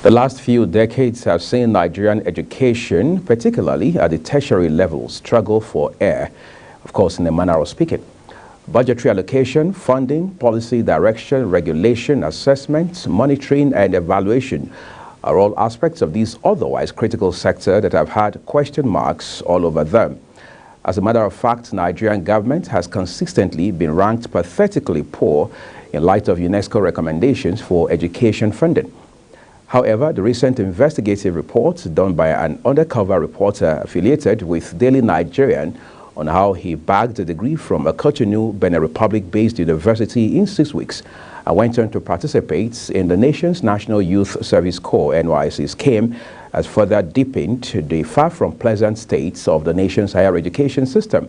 The last few decades have seen Nigerian education, particularly at the tertiary level, struggle for air, of course, in a manner of speaking. Budgetary allocation, funding, policy direction, regulation, assessment, monitoring, and evaluation are all aspects of this otherwise critical sector that have had question marks all over them. As a matter of fact, Nigerian government has consistently been ranked pathetically poor in light of UNESCO recommendations for education funding. However, the recent investigative report done by an undercover reporter affiliated with Daily Nigerian on how he bagged a degree from a Cotonou, Benin Republic-based university in 6 weeks and went on to participate in the nation's National Youth Service Corps (NYSC) scheme has further deepened the far from pleasant states of the nation's higher education system.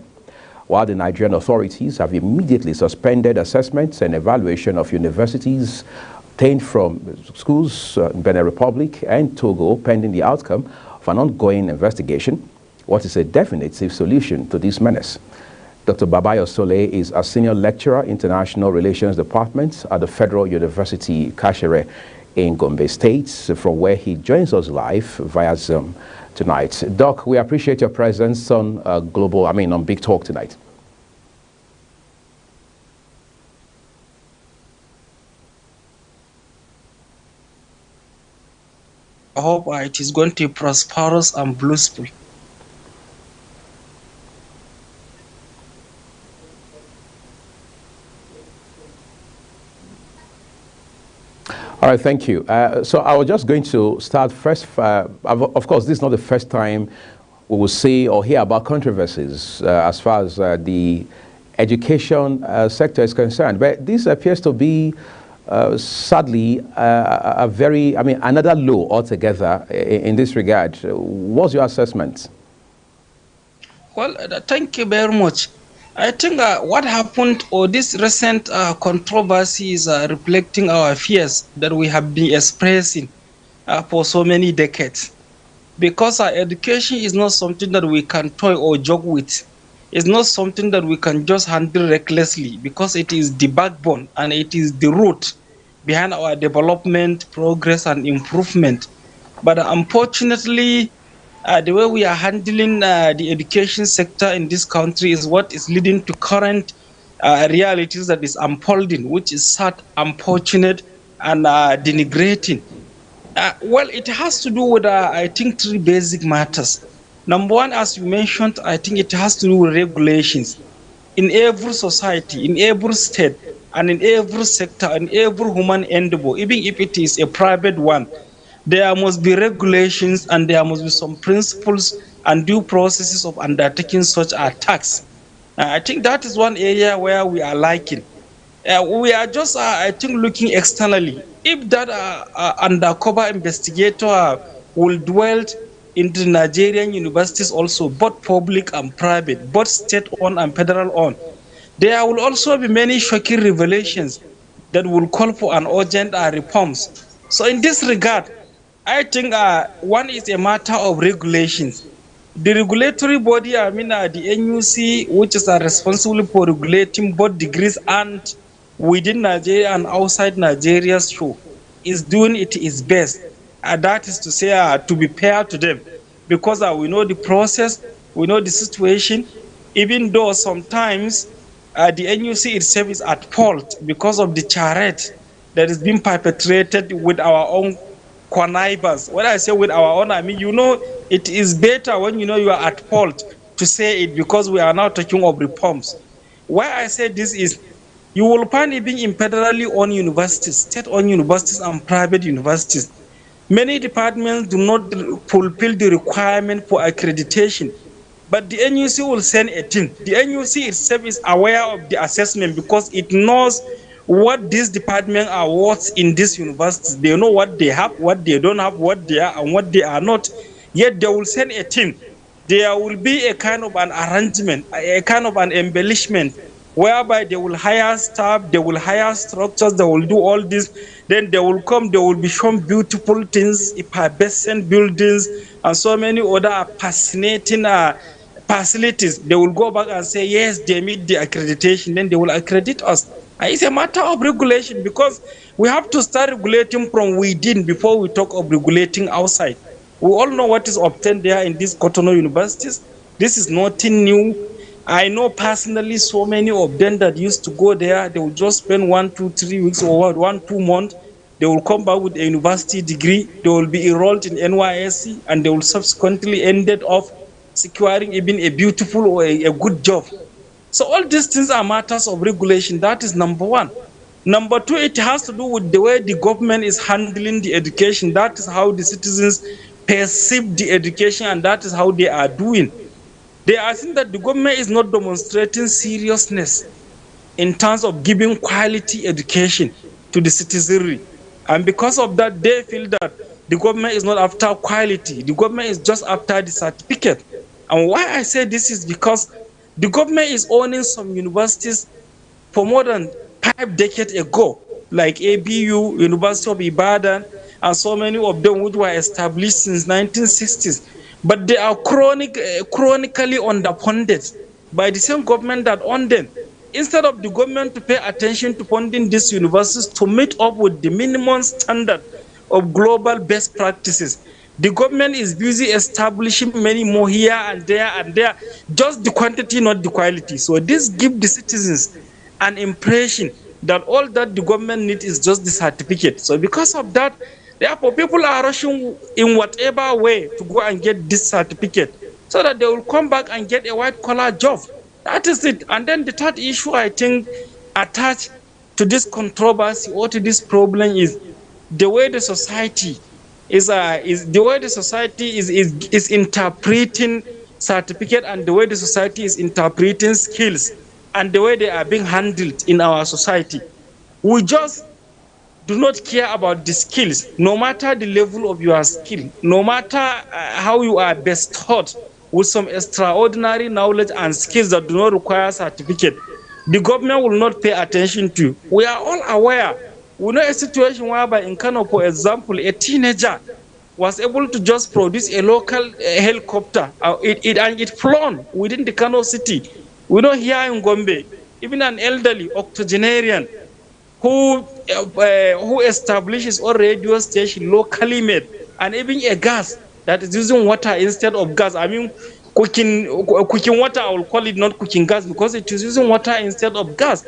While the Nigerian authorities have immediately suspended assessments and evaluation of universities obtained from schools in Benin Republic and Togo pending the outcome of an ongoing investigation, what is a definitive solution to this menace? Dr. Babayo Sole is a senior lecturer, International Relations Department at the Federal University, Kashere in Gombe State, from where he joins us live via Zoom tonight. Doc, we appreciate your presence on on Big Talk tonight. I hope it is going to be prosperous and blissful. All right, thank you. So I was just going to start first. Of course, this is not the first time we will see or hear about controversies as far as the education sector is concerned. But this appears to be, sadly, another low altogether in this regard. What's your assessment? Well, thank you very much. I think what happened, or this recent controversy is reflecting our fears that we have been expressing for so many decades. Because education is not something that we can toy or joke with. It's not something that we can just handle recklessly, because it is the backbone and it is the root behind our development, progress, and improvement. But unfortunately, the way we are handling the education sector in this country is what is leading to current realities that is unfolding, which is sad, unfortunate, and denigrating. Well, it has to do with, I think, three basic matters. Number one, as you mentioned, I think it has to do with regulations. In every society, in every state, and in every sector, in every human endeavor, even if it is a private one, there must be regulations and there must be some principles and due processes of undertaking such attacks. I think that is one area where we are lacking. We are just, I think, looking externally. If that undercover investigator will dwell into Nigerian universities also, both public and private, both state-owned and federal-owned, there will also be many shocking revelations that will call for an urgent reforms. So in this regard, I think one is a matter of regulations. The regulatory body, the NUC, which is responsible for regulating both degrees and within Nigeria and outside Nigeria, is doing its best. That is to say, to be fair to them, because we know the process, we know the situation, even though sometimes the NUC itself is at fault because of the charade that is being perpetrated with our own connivers. When I say with our own, it is better when you are at fault to say it, because we are now talking of reforms. Why I say this is, you will find even in federally owned universities, state-owned universities and private universities, many departments do not fulfill the requirement for accreditation. But the NUC will send a team. The NUC itself is aware of the assessment because it knows what these departments are worth in these universities. They know what they have, what they don't have, what they are and what they are not. Yet they will send a team. There will be a kind of an arrangement, a kind of an embellishment, whereby they will hire staff, they will hire structures, they will do all this. Then they will come, they will be shown beautiful things, effervescent buildings, and so many other fascinating facilities, they will go back and say, yes, they meet the accreditation, then they will accredit us. And it's a matter of regulation, because we have to start regulating from within before we talk of regulating outside. We all know what is obtained there in these Cotonou universities. This is nothing new. I know personally so many of them that used to go there. They will just spend 1, 2, 3 weeks or 1, 2 months. They will come back with a university degree. They will be enrolled in NYSC, and they will subsequently ended up securing even a beautiful or a good job. So all these things are matters of regulation. That is number one. Number two, it has to do with the way the government is handling the education. That is how the citizens perceive the education, and that is how they are doing. They are seeing that the government is not demonstrating seriousness in terms of giving quality education to the citizenry. And because of that, they feel that the government is not after quality. The government is just after the certificate. And why I say this is because the government is owning some universities for more than 5 decades ago, like ABU, University of Ibadan, and so many of them which were established since 1960s. But they are chronically underfunded by the same government that owned them. Instead of the government to pay attention to funding these universities to meet up with the minimum standard of global best practices, the government is busy establishing many more here and there, just the quantity, not the quality. So this gives the citizens an impression that all that the government needs is just the certificate. So because of that, therefore, people are rushing in whatever way to go and get this certificate so that they will come back and get a white collar job. That is it. And then the third issue I think attached to this controversy or to this problem is the way the society is interpreting certificate, and the way the society is interpreting skills, and the way they are being handled in our society. We just do not care about the skills, no matter the level of your skill, no matter how you are best taught with some extraordinary knowledge and skills that do not require certificate. The government will not pay attention to. We are all aware. We know a situation whereby in Kano, for example, a teenager was able to just produce a local helicopter, and it flown within the Kano city. We know here in Gombe, even an elderly octogenarian who establishes a radio station locally made, and even a gas that is using water instead of gas. I mean, cooking water, I will call it, not cooking gas, because it is using water instead of gas.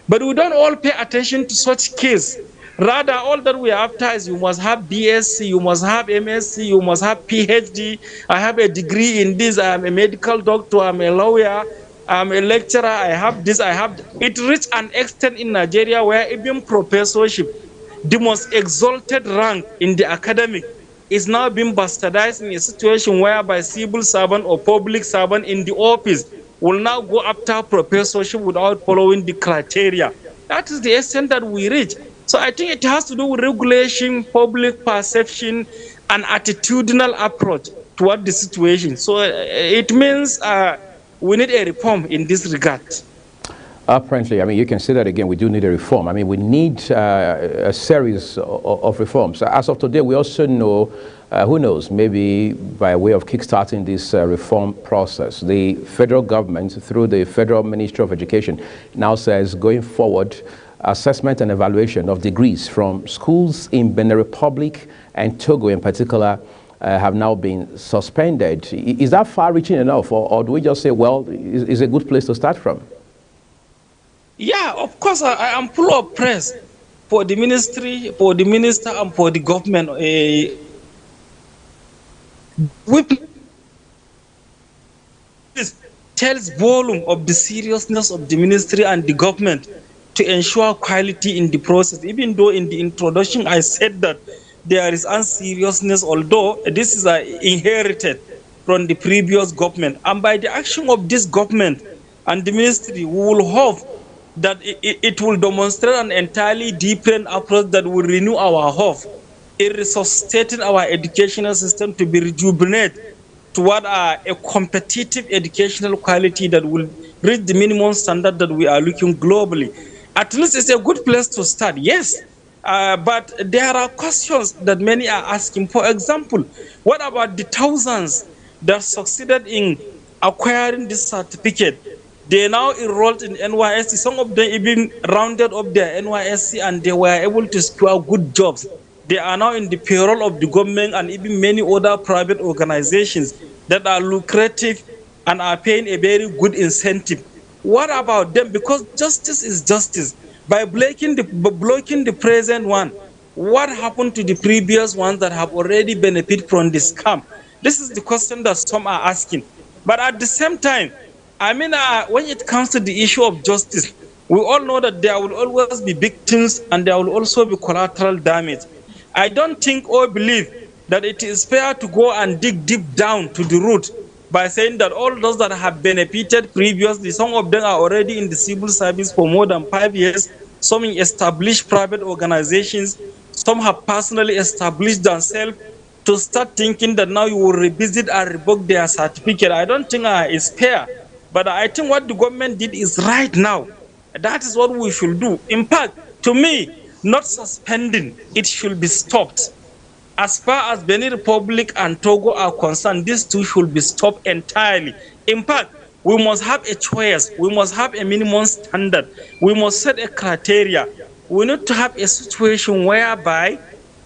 But we don't all pay attention to such case. Rather, all that we are after is you must have BSc, you must have MSc, you must have PhD. I have a degree in this, I am a medical doctor, I'm a lawyer, I'm a lecturer, I have this, I have it. Reached an extent in Nigeria where even professorship, the most exalted rank in the academic, is now being bastardized in a situation whereby civil servant or public servant in the office will now go after professorship without following the criteria. That is the extent that we reach. So I think it has to do with regulation, public perception, and attitudinal approach toward the situation. So it means we need a reform in this regard. Apparently, I mean, you can say that again, we do need a reform. I mean, we need a series of reforms. As of today, we also know, who knows, maybe by way of kickstarting this reform process, the federal government, through the Federal Ministry of Education, now says going forward, assessment and evaluation of degrees from schools in Benin Republic and Togo in particular have now been suspended. Is that far-reaching enough, or do we just say, well, it's a good place to start from? Yeah, of course, I am full of praise for the ministry, for the minister, and for the government. This tells volume of the seriousness of the ministry and the government to ensure quality in the process. Even though in the introduction I said that there is unseriousness, although this is inherited from the previous government. And by the action of this government and the ministry, we will hope that it will demonstrate an entirely different approach that will renew our hope in resuscitating our educational system to be rejuvenated toward a competitive educational quality that will reach the minimum standard that we are looking globally. At least it's a good place to start, yes. But there are questions that many are asking. For example, what about the thousands that succeeded in acquiring this certificate. They now enrolled in NYSC. Some of them even rounded up their NYSC and they were able to secure good jobs. They are now in the payroll of the government and even many other private organizations that are lucrative and are paying a very good incentive. What about them? Because justice is justice. By blocking the present one, what happened to the previous ones that have already benefited from the scam? This is the question that some are asking. But at the same time, I mean, when it comes to the issue of justice, we all know that there will always be victims and there will also be collateral damage. I don't think or believe that it is fair to go and dig deep down to the root by saying that all those that have benefited previously, some of them are already in the civil service for more than 5 years, some in established private organizations, some have personally established themselves, to start thinking that now you will revisit and revoke their certificate. I don't think it's fair. But I think what the government did is right now. That is what we should do. In fact, to me, not suspending, it should be stopped. As far as Benin Republic and Togo are concerned, these two should be stopped entirely. In fact, we must have a choice. We must have a minimum standard. We must set a criteria. We need to have a situation whereby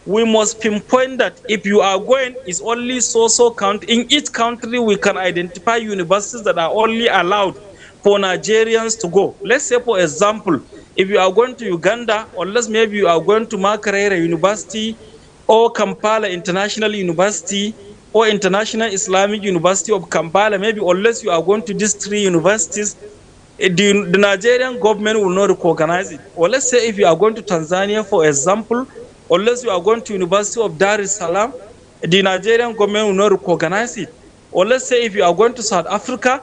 we must pinpoint that if you are going, it's only so count. In each country, we can identify universities that are only allowed for Nigerians to go. Let's say, for example, if you are going to Uganda, unless maybe you are going to Makerere University or Kampala International University or International Islamic University of Kampala, maybe unless you are going to these three universities, the Nigerian government will not recognize it. Or let's say if you are going to Tanzania, for example, unless you are going to University of Dar es Salaam, the Nigerian government will not recognize it. Or let's say if you are going to South Africa,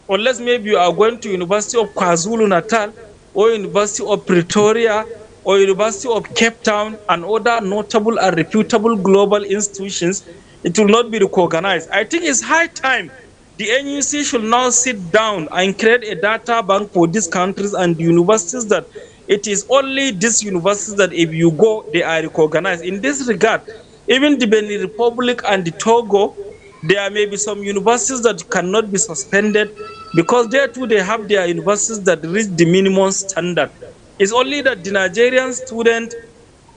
unless maybe you are going to University of KwaZulu Natal or University of Pretoria or University of Cape Town and other notable and reputable global institutions, it will not be recognized. I think it's high time the NUC should now sit down and create a data bank for these countries and the universities that it is only these universities that if you go, they are recognized. In this regard, even the Benin Republic and the Togo, there may be some universities that cannot be suspended because there too they have their universities that reach the minimum standard. It's only that the Nigerian students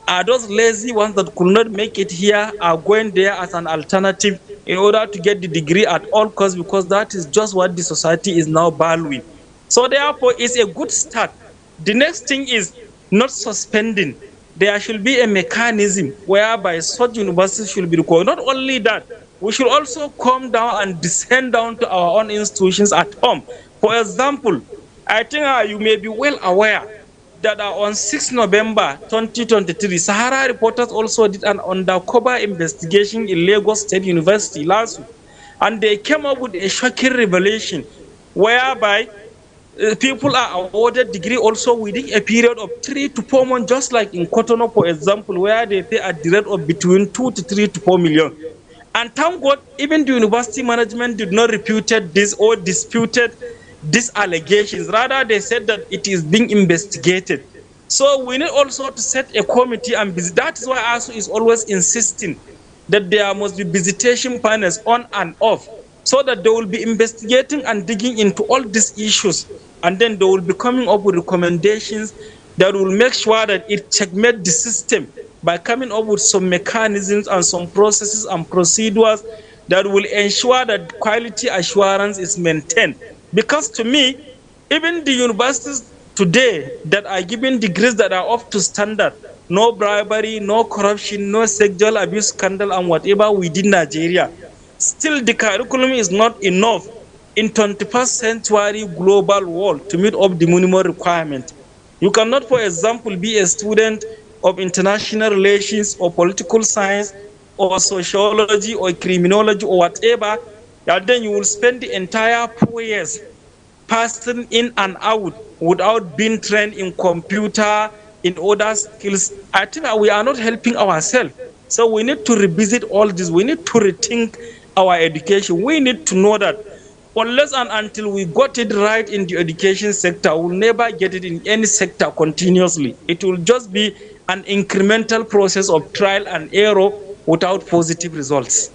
are those lazy ones that could not make it here are going there as an alternative in order to get the degree at all costs, because that is just what the society is now valuing. So therefore, it's a good start. The next thing is not suspending. There should be a mechanism whereby such universities should be recorded. Not only that, we should also come down and descend down to our own institutions at home. For example, I think you may be well aware that on 6 November 2023, Sahara reporters also did an undercover investigation in Lagos State University last week, and they came up with a shocking revelation whereby people are awarded degree also within a period of 3 to 4 months, just like in Cotonou, for example, where they pay at the rate of between 2 to 3 to 4 million. And thank God, even the university management did not reputed this or disputed these allegations. Rather, they said that it is being investigated. So we need also to set a committee and visit. That is why ASU is always insisting that there must be visitation panels on and off, so that they will be investigating and digging into all these issues, and then they will be coming up with recommendations that will make sure that it checkmate the system by coming up with some mechanisms and some processes and procedures that will ensure that quality assurance is maintained. Because to me, even the universities today that are giving degrees that are up to standard, no bribery, no corruption, no sexual abuse scandal and whatever within Nigeria, still the curriculum is not enough in 21st century global world to meet up the minimum requirement. You cannot, for example, be a student of international relations or political science or sociology or criminology or whatever, and then you will spend the entire 4 years passing in and out without being trained in computer, in other skills. I think we are not helping ourselves. So we need to revisit all this. We need to rethink our education. We need to know that unless and until we got it right in the education sector, we'll never get it in any sector continuously. It will just be an incremental process of trial and error without positive results.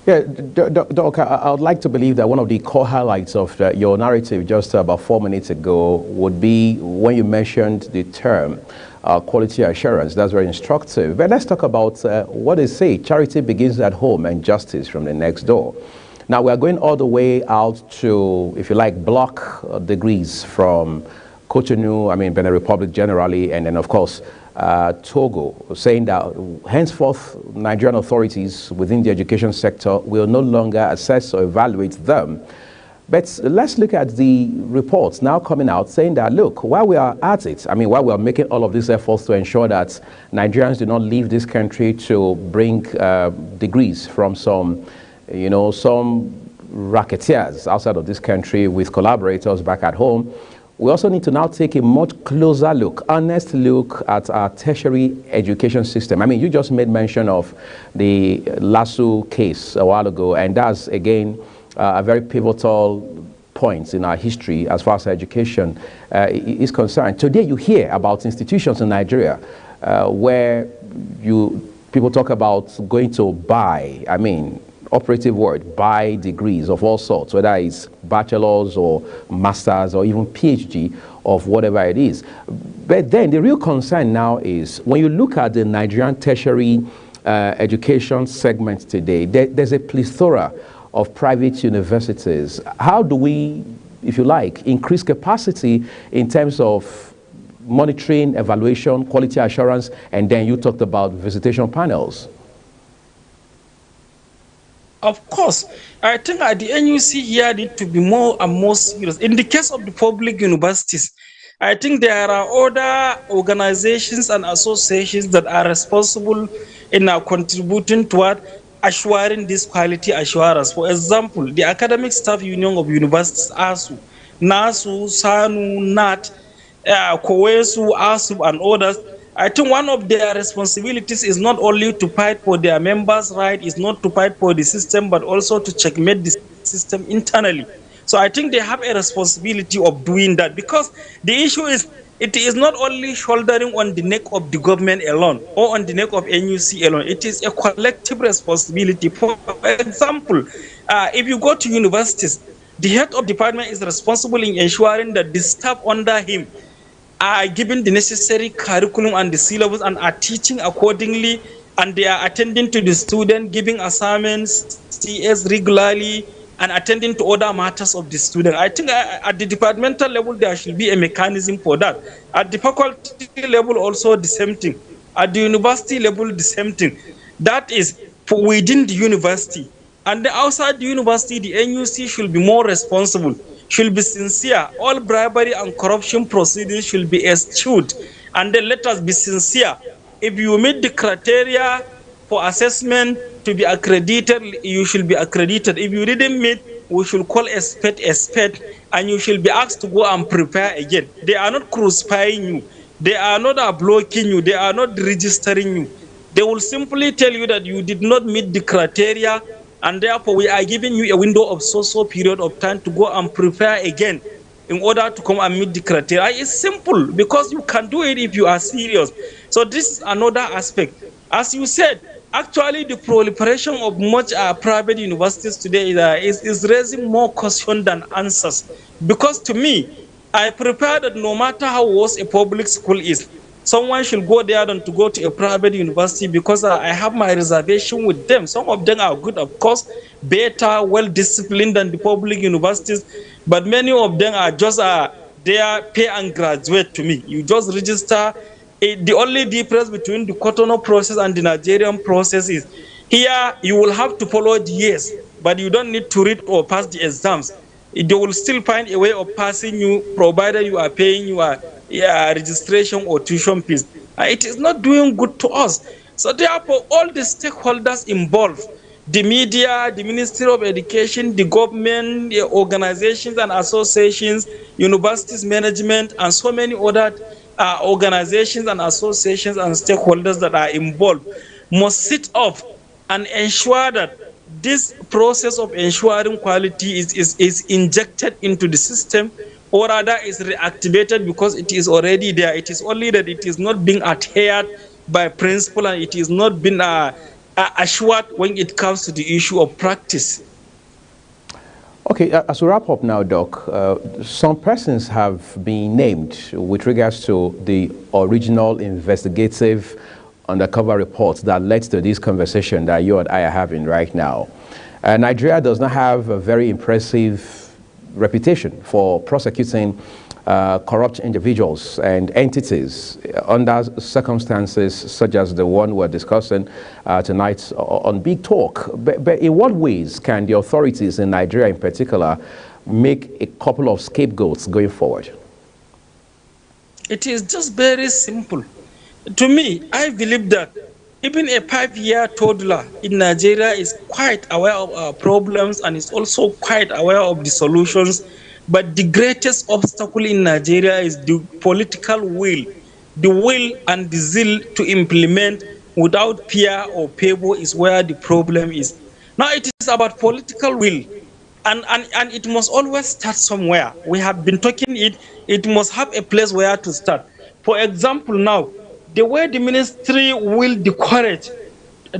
Yeah, Doc, I would like to believe that one of the core highlights of your narrative just about 4 minutes ago would be when you mentioned the term quality assurance. That's very instructive. But let's talk about what they say charity begins at home and justice from the next door. Now, we are going all the way out to, if you like, block degrees from Cotonou, I mean, Benin Republic generally, and then, of course, Togo, saying that henceforth Nigerian authorities within the education sector will no longer assess or evaluate them. But let's look at the reports now coming out saying that, look, while we are at it, I mean, while we are making all of these efforts to ensure that Nigerians do not leave this country to bring degrees from some, you know, some racketeers outside of this country with collaborators back at home, we also need to now take a much closer look, honest look at our tertiary education system. I mean, you just made mention of the LASU case a while ago, and that's, again, a very pivotal point in our history as far as education is concerned. Today, you hear about institutions in Nigeria where people talk about going to buy, I mean, operative word, buy degrees of all sorts, whether it's bachelor's or master's or even PhD of whatever it is. But then the real concern now is when you look at the Nigerian tertiary education segment today, there's a plethora of private universities. How do we, if you like, increase capacity in terms of monitoring, evaluation, quality assurance, and then you talked about visitation panels? Of course, I think at the NUC here need to be more and more serious. In the case of the public universities, I think there are other organizations and associations that are responsible in contributing toward assuring this quality assurance. For example, the Academic Staff Union of Universities, ASU, NASU, SANU, NAT, COESU, ASU, and others. I think one of their responsibilities is not only to fight for their members' right, is not to fight for the system, but also to checkmate the system internally. So I think they have a responsibility of doing that, because the issue is it is not only shouldering on the neck of the government alone or on the neck of NUC alone. It is a collective responsibility. For example, if you go to universities, the head of department is responsible in ensuring that the staff under him are given the necessary curriculum and the syllabus and are teaching accordingly, and they are attending to the student, giving assignments, CS regularly, and attending to other matters of the student. I think at the departmental level, there should be a mechanism for that. At the faculty level, also the same thing. At the university level, the same thing. That is for within the university. And outside the university, the NUC should be more responsible, should be sincere. All bribery and corruption proceedings should be eschewed. And then let us be sincere. If you meet the criteria for assessment to be accredited, you should be accredited. If you didn't meet, we should call a spade, and you should be asked to go and prepare again. They are not crucifying you. They are not blocking you. They are not registering you. They will simply tell you that you did not meet the criteria, and therefore we are giving you a window of so period of time to go and prepare again in order to come and meet the criteria. It's simple, because you can do it if you are serious. So this is another aspect. As you said, actually the proliferation of much private universities today is raising more question than answers. Because to me, I prefer that no matter how worse a public school is, someone should go there than to go to a private university, because I have my reservation with them. Some of them are good, of course, better, well-disciplined than the public universities, but many of them are just there, pay and graduate to me. You just register. The only difference between the Cotonou process and the Nigerian process is here you will have to follow the years, but you don't need to read or pass the exams. They will still find a way of passing you, provided you are paying your registration or tuition fees. It is not doing good to us. So therefore, all the stakeholders involved, the media, the Ministry of Education, the government, the organizations and associations, universities management, and so many other organizations and associations and stakeholders that are involved must sit up and ensure that this process of ensuring quality is injected into the system, or rather is reactivated, because it is already there. It is only that it is not being adhered by principle, and it is not being assured when it comes to the issue of practice. Okay, as we wrap up now, Doc, some persons have been named with regards to the original investigative undercover reports that led to this conversation that you and I are having right now. Nigeria does not have a very impressive reputation for prosecuting corrupt individuals and entities under circumstances such as the one we're discussing tonight on Big Talk. But in what ways can the authorities in Nigeria in particular make a couple of scapegoats going forward? It is just very simple. To me, I believe that even a 5-year toddler in Nigeria is quite aware of our problems and is also quite aware of the solutions. But the greatest obstacle in Nigeria is the political will. The will and the zeal to implement without fear or favor is where the problem is. Now it is about political will. And it must always start somewhere. We have been talking it must have a place where to start. For example, now, the way the ministry will the courage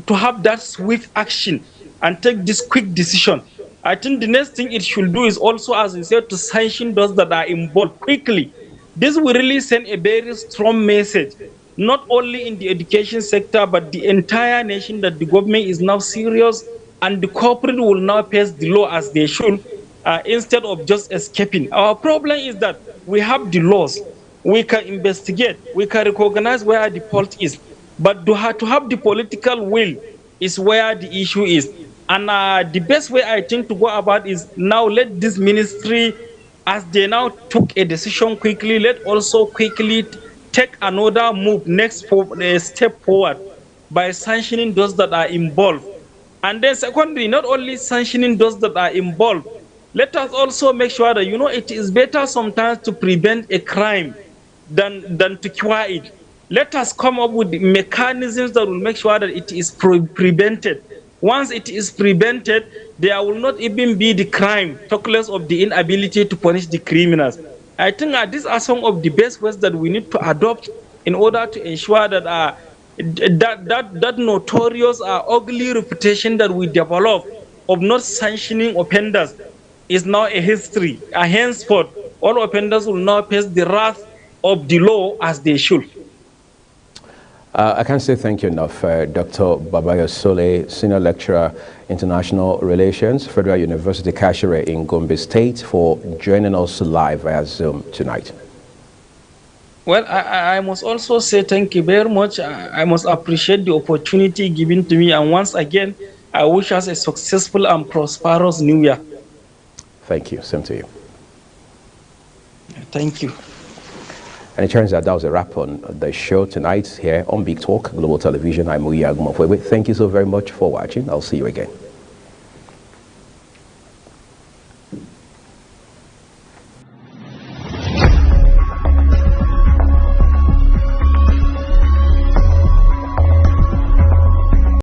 to have that swift action and take this quick decision, I think the next thing it should do is also, as we said, to sanction those that are involved quickly. This will really send a very strong message, not only in the education sector, but the entire nation, that the government is now serious and the corporate will now pass the law as they should, instead of just escaping. Our problem is that we have the laws. We can investigate, we can recognize where the fault is, but to have the political will is where the issue is. And the best way I think to go about is now let this ministry, as they now took a decision quickly, let also quickly take another move, next step forward by sanctioning those that are involved. And then secondly, not only sanctioning those that are involved, let us also make sure that, it is better sometimes to prevent a crime than to cure it. Let us come up with mechanisms that will make sure that it is prevented. Once it is prevented, there will not even be the crime, talk less of the inability to punish the criminals. I think these are some of the best ways that we need to adopt in order to ensure that that notorious ugly reputation that we develop of not sanctioning offenders is now a history. Henceforth, all offenders will now face the wrath of the law as they should. I can't say thank you enough, Dr. Babayo Sole, Senior Lecturer, International Relations, Federal University Tertiary in Gombe State, for joining us live via Zoom tonight. Well, I must also say thank you very much. I must appreciate the opportunity given to me. And once again, I wish us a successful and prosperous New Year. Thank you. Same to you. Thank you. And it turns out that was a wrap on the show tonight here on Big Talk Global Television. I'm Uya Agumafwewe. Thank you so very much for watching. I'll see you again.